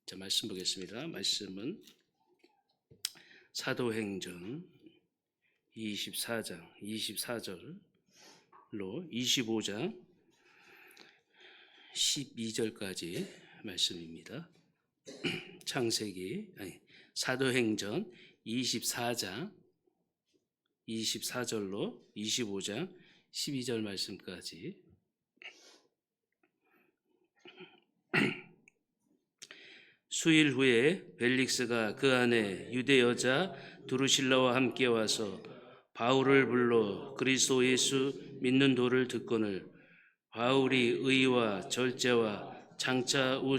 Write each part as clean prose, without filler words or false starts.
자, 말씀 보겠습니다. 말씀은 사도행전 24장 24절로 25장 12절까지 말씀입니다. 사도행전 24장 24절로 25장 12절 말씀까지. 수일 후에 벨릭스가 그 안에 유대 여자 두루실라와 함께 와서 바울을 불러 그리스도 예수 믿는 도를 듣거늘 바울이 의와 절제와 장차 올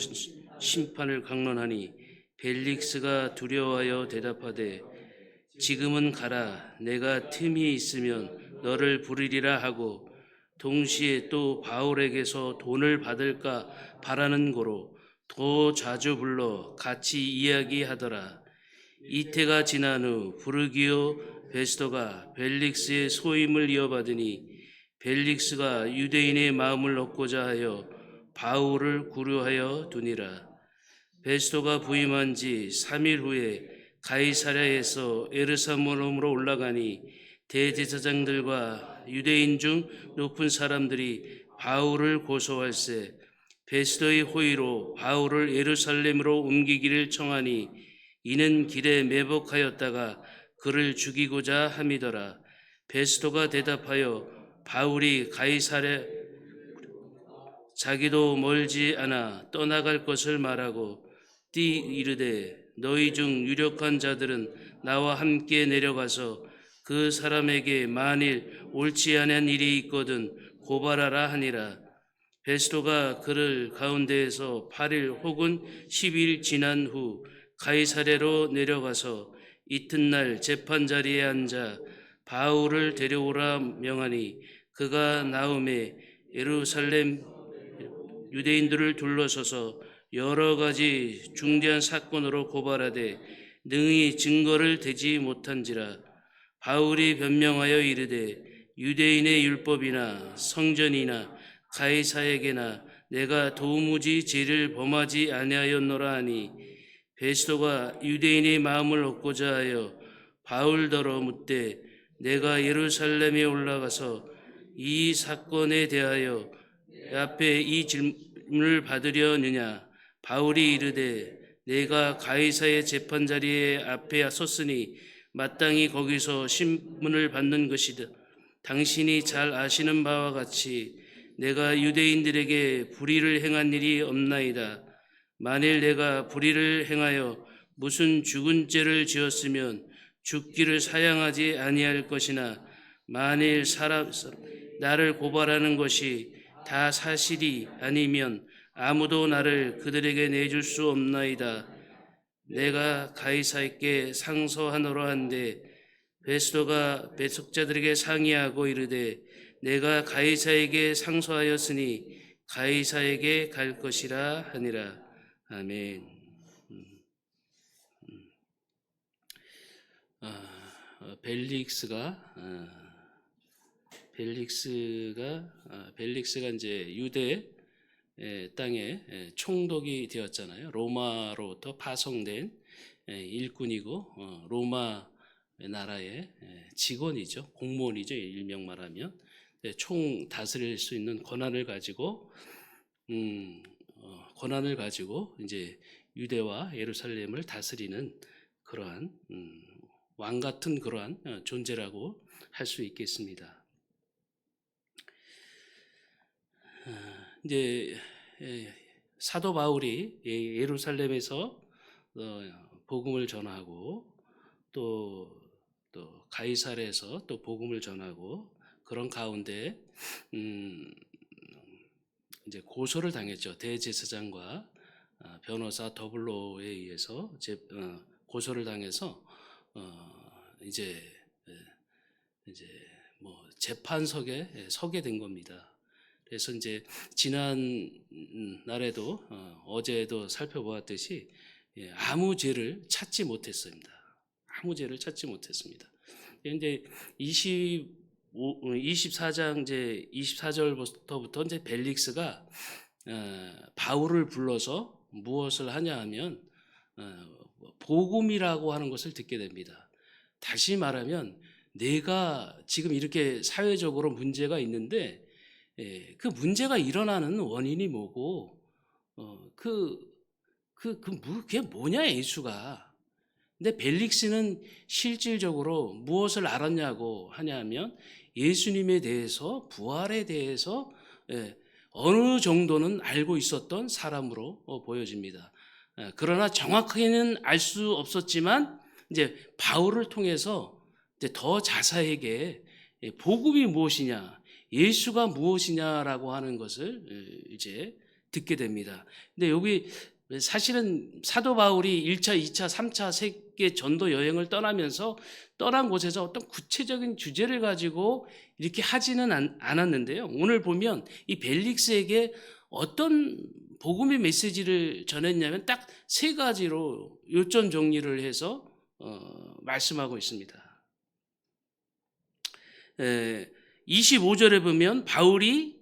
심판을 강론하니 벨릭스가 두려워하여 대답하되 지금은 가라. 내가 틈이 있으면 너를 부르리라 하고 동시에 또 바울에게서 돈을 받을까 바라는 고로 더 자주 불러 같이 이야기하더라. 이태가 지난 후 부르기오 베스토가 벨릭스의 소임을 이어받으니 벨릭스가 유대인의 마음을 얻고자 하여 바울을 구류하여 두니라. 베스토가 부임한 지 3일 후에 가이사랴에서 예루살렘으로 올라가니 대제사장들과 유대인 중 높은 사람들이 바울을 고소할세 베스토의 호의로 바울을 예루살렘으로 옮기기를 청하니 이는 길에 매복하였다가 그를 죽이고자 함이더라. 베스토가 대답하여 바울이 가이사랴 자기도 멀지 않아 떠나갈 것을 말하고 띠 이르되 너희 중 유력한 자들은 나와 함께 내려가서 그 사람에게 만일 옳지 않은 일이 있거든 고발하라 하니라. 베스토가 그를 가운데에서 8일 혹은 10일 지난 후 가이사랴로 내려가서 이튿날 재판 자리에 앉아 바울을 데려오라 명하니 그가 나음에 예루살렘 유대인들을 둘러서서 여러 가지 중대한 사건으로 고발하되 능히 증거를 대지 못한지라. 바울이 변명하여 이르되 유대인의 율법이나 성전이나 가이사에게나 내가 도무지 죄를 범하지 아니하였노라 하니 베스토가 유대인의 마음을 얻고자 하여 바울더러 묻되 내가 예루살렘에 올라가서 이 사건에 대하여 앞에 이 질문을 받으려느냐. 바울이 이르되 내가 가이사의 재판 자리에 앞에 섰으니 마땅히 거기서 신문을 받는 것이다. 당신이 잘 아시는 바와 같이 내가 유대인들에게 불의를 행한 일이 없나이다. 만일 내가 불의를 행하여 무슨 죽은 죄를 지었으면 죽기를 사양하지 아니할 것이나 만일 나를 고발하는 것이 다 사실이 아니면 아무도 나를 그들에게 내줄 수 없나이다. 내가 가이사에게 상소하노라 한데 베스토가 배속자들에게 상의하고 이르되 내가 가이사에게 상소하였으니 가이사에게 갈 것이라 하니라. 아멘. 벨릭스가 이제 유대 땅에 총독이 되었잖아요. 로마로부터 파송된 일꾼이고 로마 나라의 직원이죠. 공무원이죠. 일명 말하면 총 다스릴 수 있는 권한을 가지고 이제 유대와 예루살렘을 다스리는 그러한 왕 같은 그러한 존재라고 할 수 있겠습니다. 이제 사도 바울이 예루살렘에서 복음을 전하고 또 가이사랴에서 또 복음을 전하고 그런 가운데 이제 고소를 당했죠. 대제사장과 변호사 더블로에 의해서 고소를 당해서 이제 뭐 재판석에 서게 된 겁니다. 그래서 이제 지난 날에도 어제도 살펴보았듯이 아무 죄를 찾지 못했습니다. 아무 죄를 찾지 못했습니다. 그런데 24장 이제 24절부터 이제 벨릭스가 바울을 불러서 무엇을 하냐 하면 복음이라고 하는 것을 듣게 됩니다. 다시 말하면 내가 지금 이렇게 사회적으로 문제가 있는데 그 문제가 일어나는 원인이 뭐고 그게 뭐냐 예수가. 근데 벨릭스는 실질적으로 무엇을 알았냐고 하냐면 예수님에 대해서 부활에 대해서 어느 정도는 알고 있었던 사람으로 보여집니다. 그러나 정확하게는 알 수 없었지만 이제 바울을 통해서 이제 더 자세하게 복음이 무엇이냐, 예수가 무엇이냐라고 하는 것을 이제 듣게 됩니다. 근데 여기 사실은 사도 바울이 1차, 2차, 3차 세계 전도 여행을 떠나면서 떠난 곳에서 어떤 구체적인 주제를 가지고 이렇게 하지는 않았는데요. 오늘 보면 이 벨릭스에게 어떤 복음의 메시지를 전했냐면 딱 세 가지로 요점 정리를 해서 말씀하고 있습니다. 25절에 보면 바울이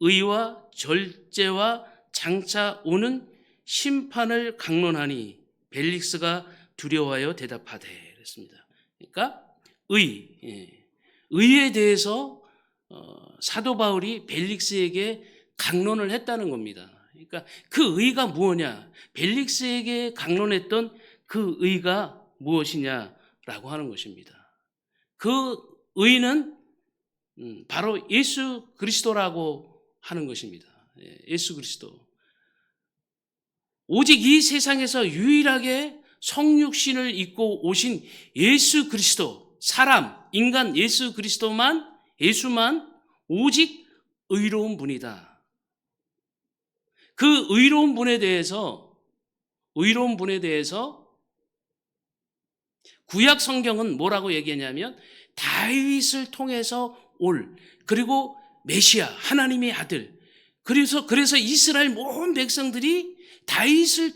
의와 절제와 장차 오는 심판을 강론하니 벨릭스가 두려워하여 대답하되 그랬습니다. 그러니까 의에 대해서 사도 바울이 벨릭스에게 강론을 했다는 겁니다. 그러니까 그 의가 무엇이냐, 벨릭스에게 강론했던 그 의가 무엇이냐라고 하는 것입니다. 그 의는 바로 예수 그리스도라고 하는 것입니다. 예수 그리스도. 오직 이 세상에서 유일하게 성육신을 입고 오신 예수 그리스도, 사람, 인간 예수 그리스도만, 예수만 오직 의로운 분이다. 그 의로운 분에 대해서 구약 성경은 뭐라고 얘기하냐면 다윗을 통해서 그리고 메시아, 하나님의 아들. 그래서 이스라엘 모든 백성들이 다윗의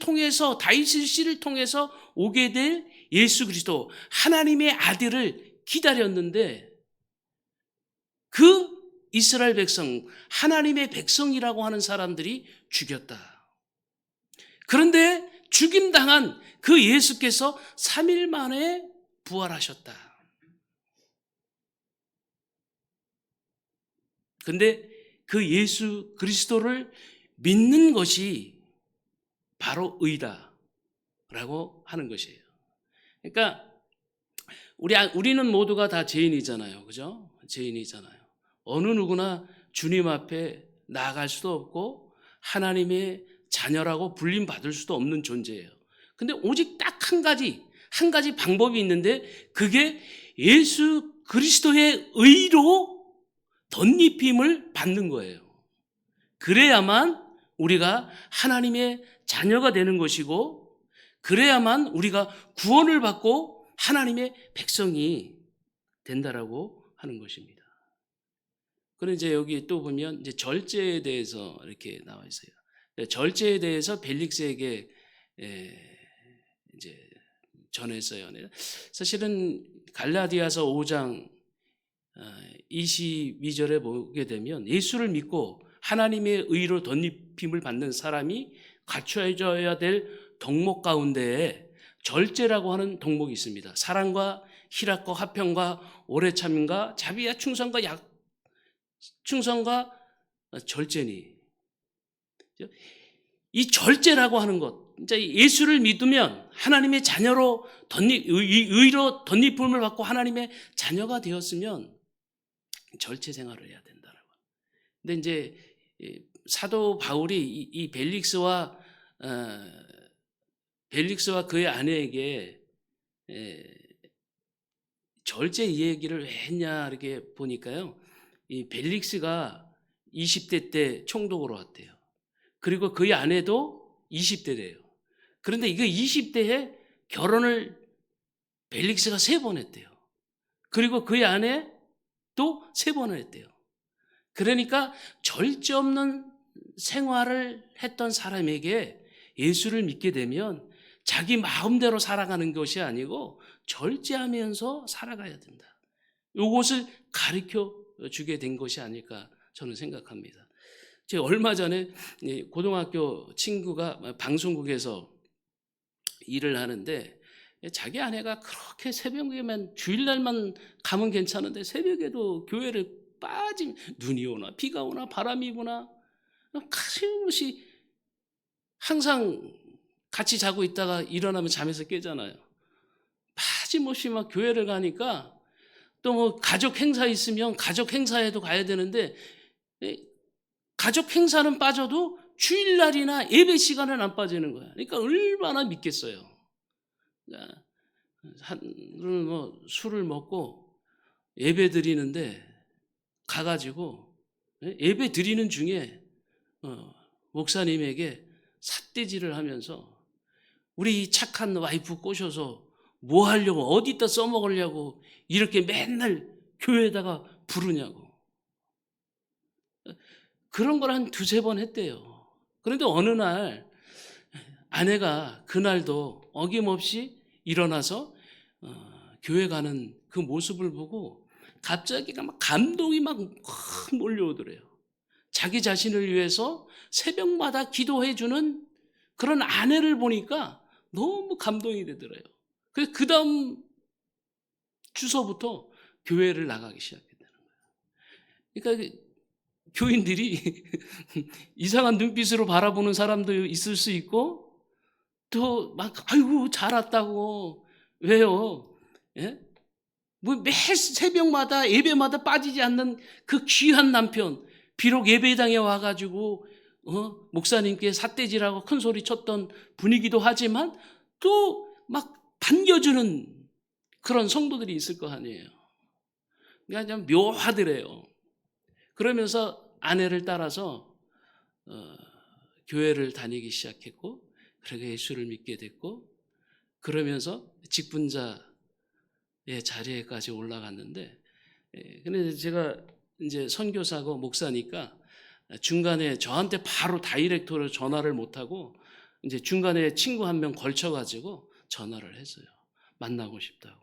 씨를 통해서 오게 될 예수 그리스도, 하나님의 아들을 기다렸는데 그 이스라엘 백성, 하나님의 백성이라고 하는 사람들이 죽였다. 그런데 죽임당한 그 예수께서 3일 만에 부활하셨다. 근데 그 예수 그리스도를 믿는 것이 바로 의다라고 하는 것이에요. 그러니까 우리는 모두가 다 죄인이잖아요. 그죠? 죄인이잖아요. 어느 누구나 주님 앞에 나아갈 수도 없고 하나님의 자녀라고 불림받을 수도 없는 존재예요. 근데 오직 딱 한 가지 방법이 있는데 그게 예수 그리스도의 의로 덧입힘을 받는 거예요. 그래야만 우리가 하나님의 자녀가 되는 것이고 그래야만 우리가 구원을 받고 하나님의 백성이 된다라고 하는 것입니다. 그런데 이제 여기 또 보면 이제 절제에 대해서 이렇게 나와 있어요. 절제에 대해서 벨릭스에게 이제 전했어요. 사실은 갈라디아서 5장 22절에 보게 되면 예수를 믿고 하나님의 의로 덧입힘을 받는 사람이 갖춰져야 될 덕목 가운데에 절제라고 하는 덕목이 있습니다. 사랑과 희락과 화평과 오래 참음과 자비와 충성과 절제니. 이 절제라고 하는 것, 예수를 믿으면 하나님의 자녀로 의로 덧입힘을 받고 하나님의 자녀가 되었으면 절제 생활을 해야 된다라고. 근데 이제 사도 바울이 이 벨릭스와 그의 아내에게 절제 이 얘기를 왜 했냐 이렇게 보니까요. 이 벨릭스가 20대 때 총독으로 왔대요. 그리고 그의 아내도 20대래요. 그런데 이거 20대에 결혼을 벨릭스가 3번 했대요. 그리고 그의 아내 또 3번을 했대요. 그러니까 절제 없는 생활을 했던 사람에게 예수를 믿게 되면 자기 마음대로 살아가는 것이 아니고 절제하면서 살아가야 된다. 이것을 가르쳐 주게 된 것이 아닐까 저는 생각합니다. 제가 얼마 전에 고등학교 친구가 방송국에서 일을 하는데 자기 아내가 그렇게 새벽에만 주일날만 가면 괜찮은데 새벽에도 교회를 눈이 오나 비가 오나 바람이 부나 가슴없이 항상 같이 자고 있다가 일어나면 잠에서 깨잖아요. 빠짐없이 막 교회를 가니까 또 뭐 가족 행사 있으면 가족 행사에도 가야 되는데 가족 행사는 빠져도 주일날이나 예배 시간은 안 빠지는 거야. 그러니까 얼마나 믿겠어요. 뭐 술을 먹고 예배 드리는데 가가지고 예배 드리는 중에 목사님에게 삿대질을 하면서 우리 착한 와이프 꼬셔서 뭐 하려고 어디다 써먹으려고 이렇게 맨날 교회에다가 부르냐고. 그런 걸 한 두세 번 했대요. 그런데 어느 날 아내가 그날도 어김없이 일어나서 교회 가는 그 모습을 보고 갑자기 막 감동이 막 몰려오더래요. 자기 자신을 위해서 새벽마다 기도해주는 그런 아내를 보니까 너무 감동이 되더래요. 그래서 그 다음 주서부터 교회를 나가기 시작했다는 거예요. 그러니까 교인들이 이상한 눈빛으로 바라보는 사람도 있을 수 있고 또 막 아이고 잘 왔다고 왜요? 예? 뭐 매 새벽마다 예배마다 빠지지 않는 그 귀한 남편 비록 예배당에 와가지고 목사님께 삿대질하고 큰 소리 쳤던 분이기도 하지만 또 막 반겨주는 그런 성도들이 있을 거 아니에요. 그러니까 좀 묘하더래요. 그러면서 아내를 따라서 교회를 다니기 시작했고 그렇게 예수를 믿게 됐고 그러면서 직분자의 자리에까지 올라갔는데 근데 제가 이제 선교사고 목사니까 중간에 저한테 바로 다이렉트로 전화를 못하고 이제 중간에 친구 한 명 걸쳐가지고 전화를 했어요. 만나고 싶다고.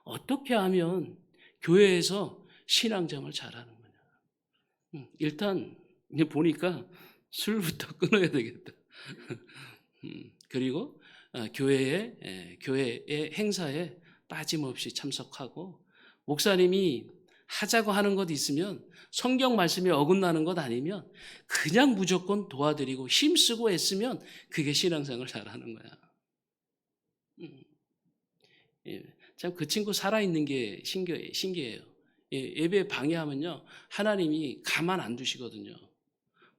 어떻게 하면 교회에서 신앙생활 잘하는 거냐. 일단 보니까 술부터 끊어야 되겠다. 그리고 교회의 행사에 빠짐없이 참석하고 목사님이 하자고 하는 것 있으면 성경 말씀이 어긋나는 것 아니면 그냥 무조건 도와드리고 힘쓰고 애쓰면 그게 신앙생활 잘하는 거야. 참 그 친구 살아있는 게 신기해요. 예배 방해하면요 하나님이 가만 안 두시거든요.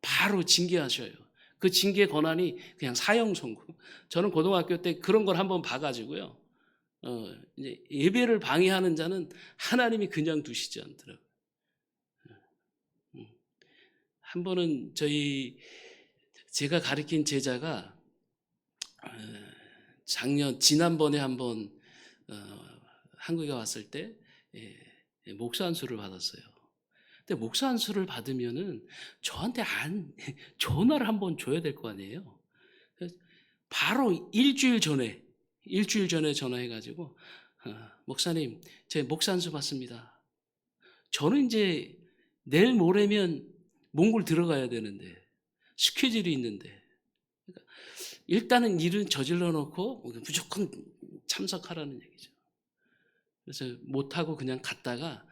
바로 징계하셔요. 그 징계 권한이 그냥 사형 선고. 저는 고등학교 때 그런 걸 한번 봐가지고요. 이제 예배를 방해하는 자는 하나님이 그냥 두시지 않더라고요. 한 번은 제가 가르친 제자가 지난번에 한번 한국에 왔을 때 목사 안수를 받았어요. 근데 목사 안수를 받으면은 저한테 전화를 한번 줘야 될 거 아니에요. 바로 일주일 전에 전화해가지고 목사님 제 목사 안수 받습니다. 저는 이제 내일 모레면 몽골 들어가야 되는데 스케줄이 있는데 그러니까 일단은 일은 저질러 놓고 무조건 참석하라는 얘기죠. 그래서 못하고 그냥 갔다가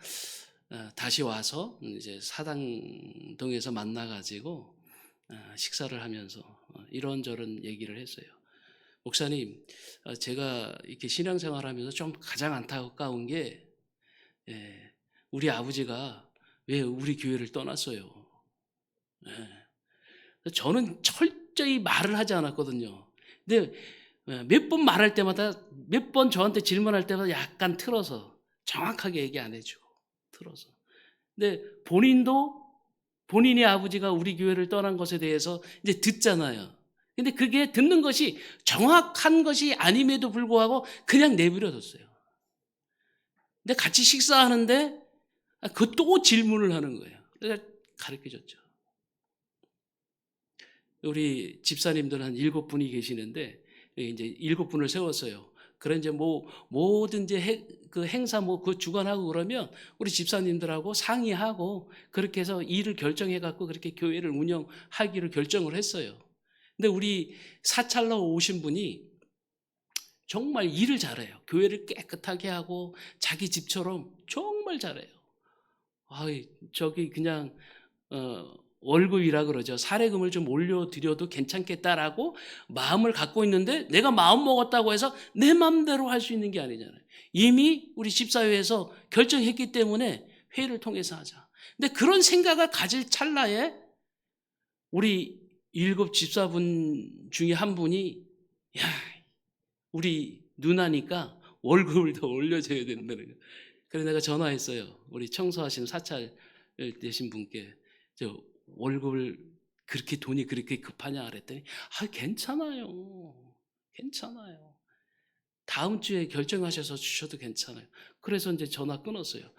다시 와서 이제 사당동에서 만나가지고 식사를 하면서 이런저런 얘기를 했어요. 목사님, 제가 이렇게 신앙생활하면서 좀 가장 안타까운 게 우리 아버지가 왜 우리 교회를 떠났어요. 저는 철저히 말을 하지 않았거든요. 근데 몇 번 말할 때마다 몇 번 저한테 질문할 때마다 약간 틀어서 정확하게 얘기 안 해주고 틀어서. 근데 본인이 아버지가 우리 교회를 떠난 것에 대해서 이제 듣잖아요. 근데 그게 듣는 것이 정확한 것이 아님에도 불구하고 그냥 내버려뒀어요. 근데 같이 식사하는데 그 또 질문을 하는 거예요. 그래서 가르쳐줬죠. 우리 집사님들 한 7분이 계시는데 이제 7분을 세웠어요. 그런 이제 뭐 모든 이제 그 행사 뭐 그 주관하고 그러면 우리 집사님들하고 상의하고 그렇게 해서 일을 결정해 갖고 그렇게 교회를 운영하기로 결정을 했어요. 근데 우리 사찰로 오신 분이 정말 일을 잘해요. 교회를 깨끗하게 하고 자기 집처럼 정말 잘해요. 아이, 저기 그냥 월급이라 그러죠. 사례금을 좀 올려드려도 괜찮겠다라고 마음을 갖고 있는데, 내가 마음 먹었다고 해서 내 마음대로 할 수 있는 게 아니잖아요. 이미 우리 집사회에서 결정했기 때문에 회의를 통해서 하자. 근데 그런 생각을 가질 찰나에 우리 7 집사분 중에 한 분이, 야, 우리 누나니까 월급을 더 올려줘야 된다는 거예요. 그래서 내가 전화했어요. 우리 청소하시는 사찰 되신 분께, 저 월급을 그렇게 돈이 그렇게 급하냐 그랬더니, 괜찮아요. 괜찮아요. 다음 주에 결정하셔서 주셔도 괜찮아요. 그래서 이제 전화 끊었어요.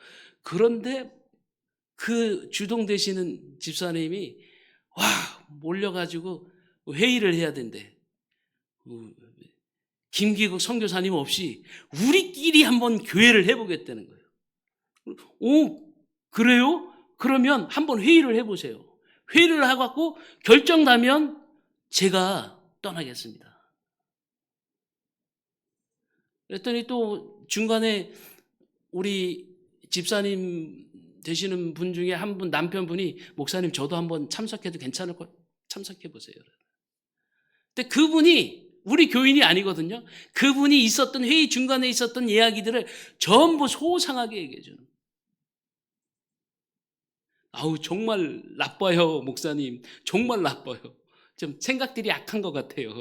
그런데 그 주동되시는 집사님이 몰려가지고 회의를 해야 된대. 김기국 선교사님 없이 우리끼리 한번 교회를 해보겠다는 거예요. 오, 그래요? 그러면 한번 회의를 해보세요. 회의를 해갖고 결정나면 제가 떠나겠습니다. 그랬더니 또 중간에 우리 집사님 되시는 분 중에 한 분, 남편분이, 목사님 저도 한번 참석해도 괜찮을 거 참석해 보세요. 근데 그분이 우리 교인이 아니거든요. 그분이 있었던 회의 중간에 있었던 이야기들을 전부 소상하게 얘기해 주는. 아우, 정말 나빠요, 목사님. 정말 나빠요. 좀 생각들이 약한 것 같아요.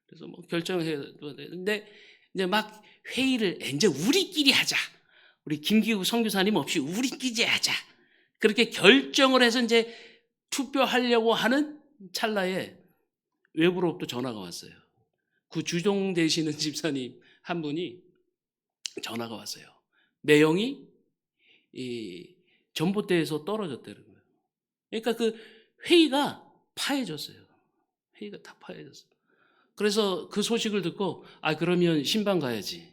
그래서 뭐 결정해야 되는데, 이제 막 회의를 이제 우리끼리 하자. 우리 김기국 선교사님 없이 우리끼리 하자. 그렇게 결정을 해서 이제 투표하려고 하는 찰나에 외부로부터 전화가 왔어요. 그 주동 되시는 집사님 한 분이 전화가 왔어요. 매형이 이 전봇대에서 떨어졌다는 거예요. 그러니까 그 회의가 파해졌어요. 회의가 다 파해졌어요. 그래서 그 소식을 듣고, 그러면 신방 가야지.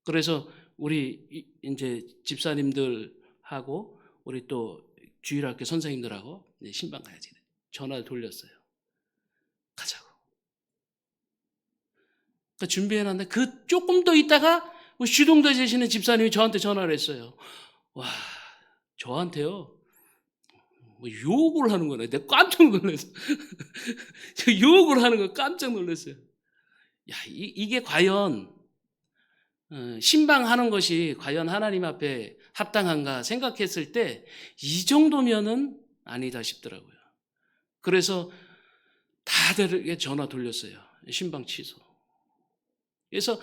그래서 우리 이제 집사님들하고 우리 또 주일학교 선생님들하고 신방 가야지. 전화를 돌렸어요. 가자고. 그러니까 준비해놨는데, 그 조금 더 있다가 주동도 되시는 집사님이 저한테 전화를 했어요. 와, 저한테요, 뭐 욕을 하는 거네. 내가 깜짝 놀랐어요. 욕을 하는 거 깜짝 놀랐어요. 야, 이게 과연 신방하는 것이 과연 하나님 앞에 합당한가 생각했을 때 이 정도면은 아니다 싶더라고요. 그래서 다들에게 전화 돌렸어요. 신방 취소. 그래서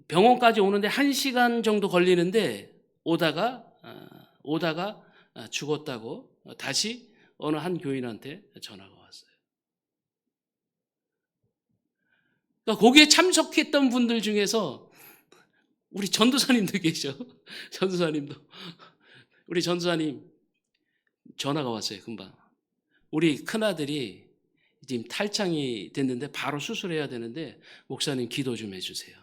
병원까지 오는데 1시간 정도 걸리는데, 오다가 죽었다고 다시 어느 한 교인한테 전화가 왔어요. 그러니까 거기에 참석했던 분들 중에서 우리 전도사님도 계셔. 전도사님도. 우리 전도사님 전화가 왔어요, 금방. 우리 큰아들이 지금 탈창이 됐는데 바로 수술해야 되는데, 목사님 기도 좀 해주세요.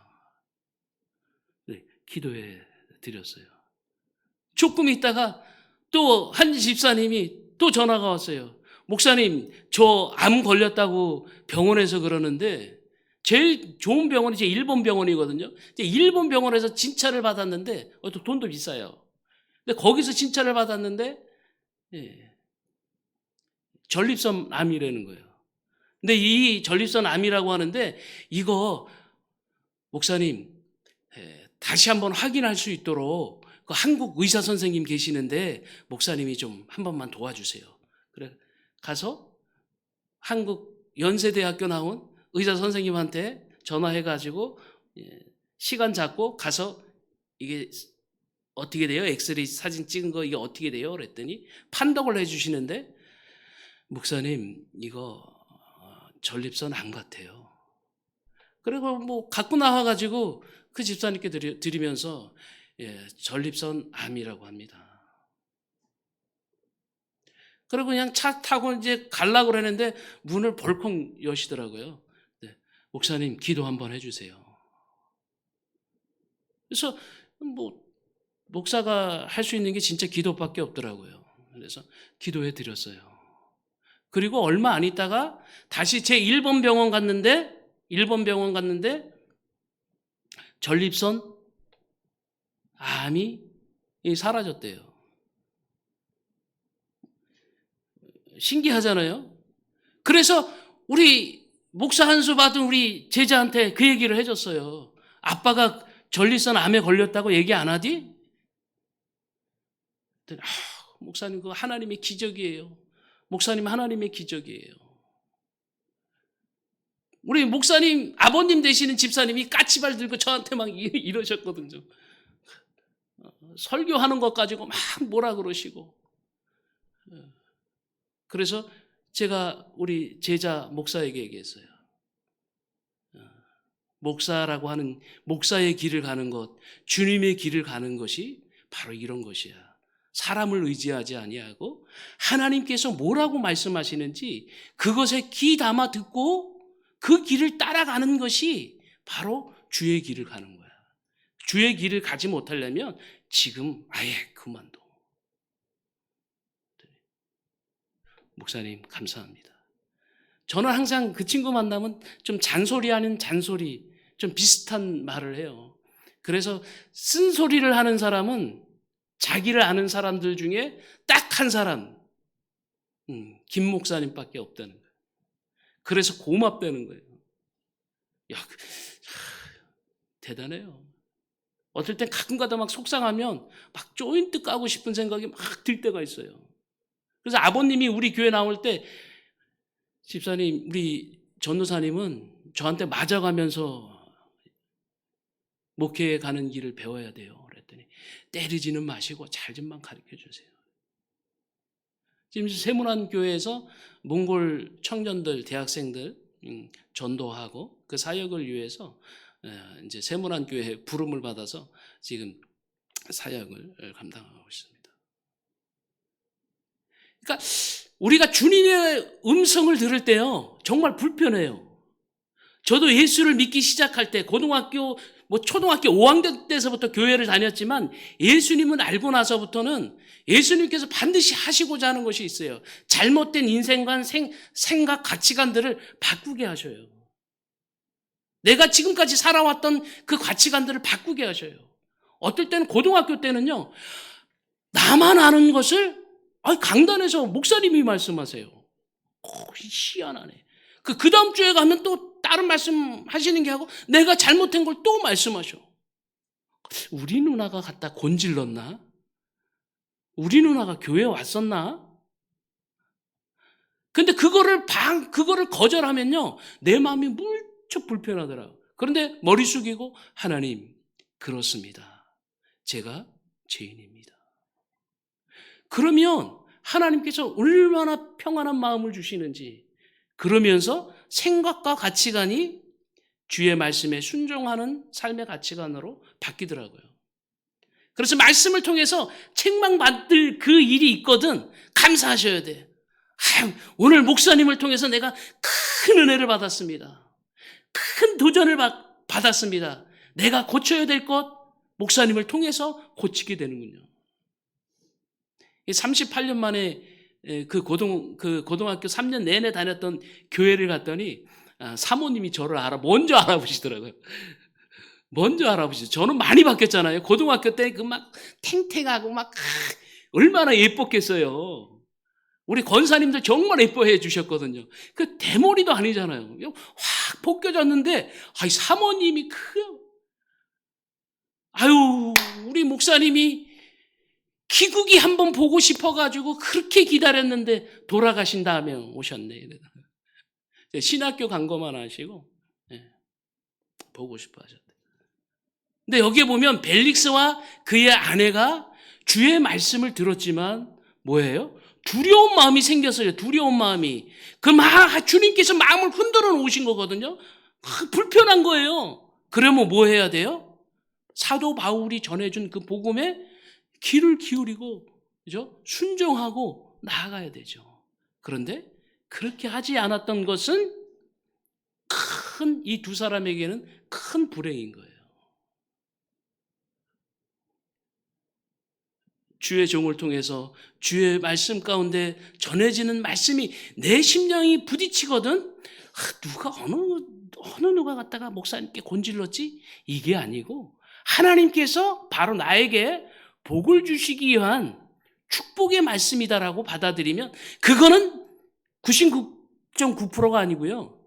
네, 기도해 드렸어요. 조금 있다가 또 한 집사님이 또 전화가 왔어요. 목사님, 저 암 걸렸다고 병원에서 그러는데, 제일 좋은 병원이 이제 일본 병원이거든요. 이제 일본 병원에서 진찰을 받았는데, 또 돈도 비싸요. 근데 거기서 진찰을 받았는데, 전립선 암이라는 거예요. 근데 이 전립선 암이라고 하는데, 이거 목사님 다시 한번 확인할 수 있도록 그 한국 의사 선생님 계시는데 목사님이 좀 한 번만 도와주세요. 그래 가서 한국 연세대학교 나온 의사 선생님한테 전화해가지고 시간 잡고 가서, 이게 어떻게 돼요? 엑스레이 사진 찍은 거 이게 어떻게 돼요? 그랬더니 판독을 해주시는데, 목사님 이거 전립선 암 같아요. 그리고 뭐 갖고 나와가지고 그 집사님께 드리면서, 전립선 암이라고 합니다. 그리고 그냥 차 타고 이제 가려고 그러는데 문을 벌컥 여시더라고요. 네. 목사님 기도 한번 해주세요. 그래서 뭐 목사가 할 수 있는 게 진짜 기도밖에 없더라고요. 그래서 기도해 드렸어요. 그리고 얼마 안 있다가 다시 제 1번 병원 갔는데 전립선 암이 사라졌대요. 신기하잖아요. 그래서 우리 목사 한 수 받은 우리 제자한테 그 얘기를 해줬어요. 아빠가 전립선 암에 걸렸다고 얘기 안 하디? 목사님 그거 하나님의 기적이에요. 목사님 하나님의 기적이에요. 우리 목사님 아버님 되시는 집사님이 까치발 들고 저한테 막 이러셨거든요. 설교하는 것 가지고 막 뭐라 그러시고. 그래서 제가 우리 제자 목사에게 얘기했어요. 목사라고 하는 목사의 길을 가는 것, 주님의 길을 가는 것이 바로 이런 것이야. 사람을 의지하지 아니하고 하나님께서 뭐라고 말씀하시는지 그것에 귀 담아 듣고 그 길을 따라가는 것이 바로 주의 길을 가는 거야. 주의 길을 가지 못하려면 지금 아예 그만둬. 목사님 감사합니다. 저는 항상 그 친구 만나면 좀 잔소리 아닌 잔소리, 좀 비슷한 말을 해요. 그래서 쓴소리를 하는 사람은 자기를 아는 사람들 중에 딱 한 사람, 김 목사님밖에 없다는 거예요. 그래서 고맙다는 거예요. 야, 대단해요. 어떨 땐 가끔가다 막 속상하면 막 조인트 까고 싶은 생각이 막 들 때가 있어요. 그래서 아버님이 우리 교회 나올 때 집사님, 우리 전도사님은 저한테 맞아가면서 목회에 가는 길을 배워야 돼요. 그랬더니 때리지는 마시고 잘 좀만 가르쳐 주세요. 지금 세문안 교회에서 몽골 청년들, 대학생들 전도하고 그 사역을 위해서 이제 세문안 교회에 부름을 받아서 지금 사역을 감당하고 있습니다. 그러니까 우리가 주님의 음성을 들을 때요, 정말 불편해요. 저도 예수를 믿기 시작할 때 고등학교, 초등학교 5학년 때서부터 교회를 다녔지만 예수님은 알고 나서부터는 예수님께서 반드시 하시고자 하는 것이 있어요. 잘못된 인생관, 생각, 가치관들을 바꾸게 하셔요. 내가 지금까지 살아왔던 그 가치관들을 바꾸게 하셔요. 어떨 때는 고등학교 때는요, 나만 아는 것을 강단에서 목사님이 말씀하세요. 희한하네. 그 다음 주에 가면 또 다른 말씀 하시는 게 하고 내가 잘못한 걸 또 말씀하셔. 우리 누나가 갖다 곤질렀나? 우리 누나가 교회에 왔었나? 근데 그거를 거절하면요, 내 마음이 무척 불편하더라고요. 그런데 머리 숙이고 하나님, 그렇습니다. 제가 죄인입니다. 그러면 하나님께서 얼마나 평안한 마음을 주시는지, 그러면서 생각과 가치관이 주의 말씀에 순종하는 삶의 가치관으로 바뀌더라고요. 그래서 말씀을 통해서 책망받을 그 일이 있거든 감사하셔야 돼. 오늘 목사님을 통해서 내가 큰 은혜를 받았습니다. 큰 도전을 받았습니다. 내가 고쳐야 될 것 목사님을 통해서 고치게 되는군요. 38년 만에 그 고등학교 3년 내내 다녔던 교회를 갔더니 사모님이 저를 먼저 알아보시더라고요. 먼저 알아보시죠. 저는 많이 바뀌었잖아요. 고등학교 때 그 막 탱탱하고 막 얼마나 예뻤겠어요. 우리 권사님들 정말 예뻐해 주셨거든요. 그 대머리도 아니잖아요. 확 벗겨졌는데 사모님이 우리 목사님이 기국이 한번 보고 싶어가지고 그렇게 기다렸는데 돌아가신 다음에 오셨네. 신학교 간 것만 하시고 보고 싶어 하셨대. 근데 여기에 보면 벨릭스와 그의 아내가 주의 말씀을 들었지만 뭐예요? 두려운 마음이 생겼어요. 두려운 마음이. 주님께서 마음을 흔들어 놓으신 거거든요. 불편한 거예요. 그러면 뭐 해야 돼요? 사도 바울이 전해준 그 복음에 귀를 기울이고, 그죠? 순종하고 나아가야 되죠. 그런데 그렇게 하지 않았던 것은 이 두 사람에게는 큰 불행인 거예요. 주의 종을 통해서 주의 말씀 가운데 전해지는 말씀이 내 심령이 부딪히거든. 누가 어느 누가 갖다가 목사님께 곤질렀지? 이게 아니고 하나님께서 바로 나에게 복을 주시기 위한 축복의 말씀이다라고 받아들이면 그거는 99.9%가 아니고요.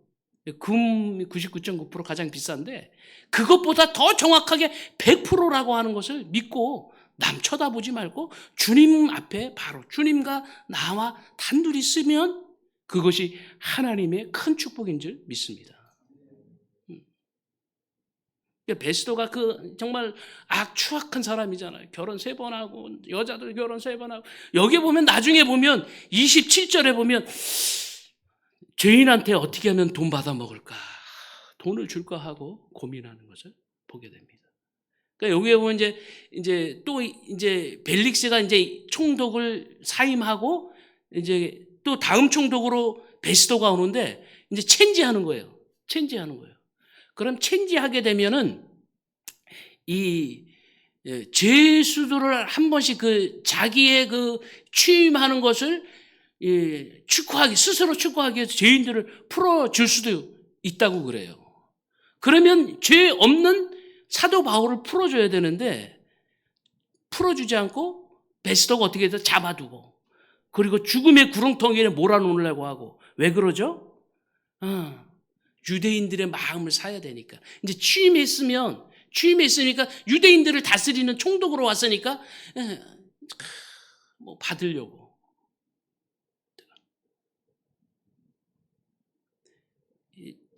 금 99.9% 가장 비싼데 그것보다 더 정확하게 100%라고 하는 것을 믿고 남 쳐다보지 말고 주님 앞에 바로 주님과 나와 단둘이 쓰면 그것이 하나님의 큰 축복인 줄 믿습니다. 베스도가 정말 추악한 사람이잖아요. 결혼 3번 하고 여자들 결혼 3번 하고 여기 보면 나중에 보면 27절에 보면 죄인한테 어떻게 하면 돈 받아 먹을까? 돈을 줄까 하고 고민하는 것을 보게 됩니다. 그러니까 여기에 보면 이제 벨릭스가 이제 총독을 사임하고 이제 또 다음 총독으로 베스도가 오는데 이제 체인지하는 거예요. 그럼 체인지하게 되면은 이 죄수들을 한 번씩 자기의 취임하는 것을 스스로 축구하기 위해서 죄인들을 풀어줄 수도 있다고 그래요. 그러면 죄 없는 사도 바울을 풀어줘야 되는데 풀어주지 않고 베스도가 어떻게 해서 잡아두고 그리고 죽음의 구렁텅이에 몰아놓으려고 하고 왜 그러죠? 유대인들의 마음을 사야 되니까. 이제 취임했으니까 유대인들을 다스리는 총독으로 왔으니까 뭐 받으려고.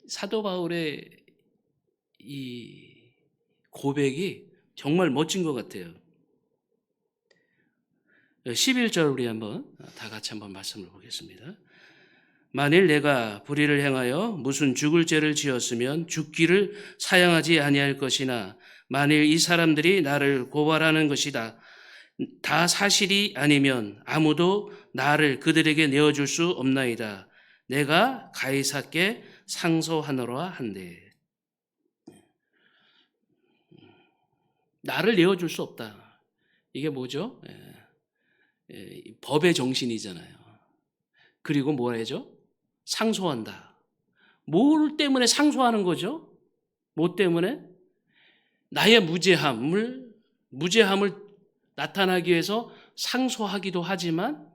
사도 바울의 이 고백이 정말 멋진 것 같아요. 11절 우리 다 같이 한번 말씀을 보겠습니다. 만일 내가 불의를 행하여 무슨 죽을 죄를 지었으면 죽기를 사양하지 아니할 것이나 만일 이 사람들이 나를 고발하는 것이다 다 사실이 아니면 아무도 나를 그들에게 내어줄 수 없나이다. 내가 가이사께 상소하노라 한대. 나를 내어줄 수 없다. 이게 뭐죠? 법의 정신이잖아요. 그리고 뭐라 하죠? 상소한다. 뭘 때문에 상소하는 거죠? 뭐 때문에? 나의 무죄함을 나타나기 위해서 상소하기도 하지만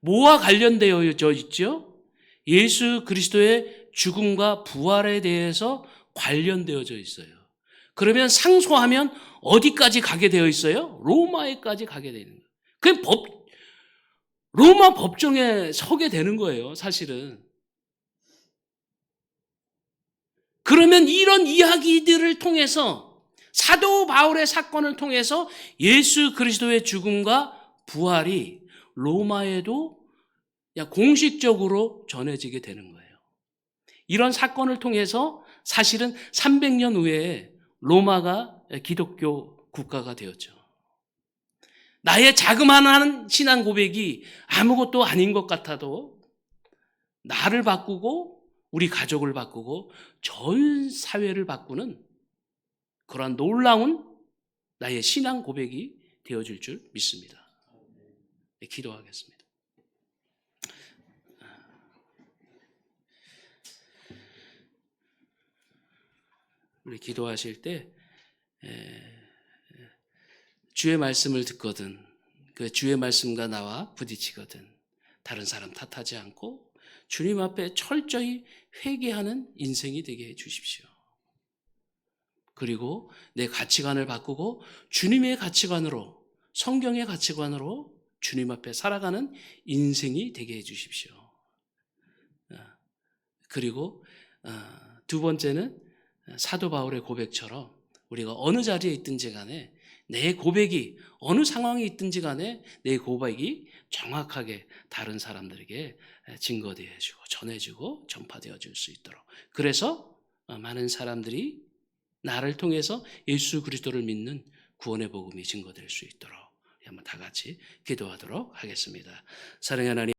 뭐와 관련되어 있죠? 예수 그리스도의 죽음과 부활에 대해서 관련되어져 있어요. 그러면 상소하면 어디까지 가게 되어 있어요? 로마에까지 가게 되는 거예요. 그럼 로마 법정에 서게 되는 거예요, 사실은. 그러면 이런 이야기들을 통해서 사도 바울의 사건을 통해서 예수 그리스도의 죽음과 부활이 로마에도 공식적으로 전해지게 되는 거예요. 이런 사건을 통해서 사실은 300년 후에 로마가 기독교 국가가 되었죠. 나의 자그마한 신앙 고백이 아무것도 아닌 것 같아도 나를 바꾸고 우리 가족을 바꾸고 전 사회를 바꾸는 그러한 놀라운 나의 신앙 고백이 되어질 줄 믿습니다. 기도하겠습니다. 우리 기도하실 때 주의 말씀을 듣거든 그 주의 말씀과 나와 부딪히거든 다른 사람 탓하지 않고 주님 앞에 철저히 회개하는 인생이 되게 해주십시오. 그리고 내 가치관을 바꾸고 주님의 가치관으로 성경의 가치관으로 주님 앞에 살아가는 인생이 되게 해주십시오. 그리고 두 번째는 사도 바울의 고백처럼 우리가 어느 자리에 있든지 간에 내 고백이 어느 상황에 있든지 간에 내 고백이 정확하게 다른 사람들에게 증거되어지고 전해지고 전파되어 줄 수 있도록 그래서 많은 사람들이 나를 통해서 예수 그리스도를 믿는 구원의 복음이 증거될 수 있도록 한번 다 같이 기도하도록 하겠습니다. 사랑하는 하나님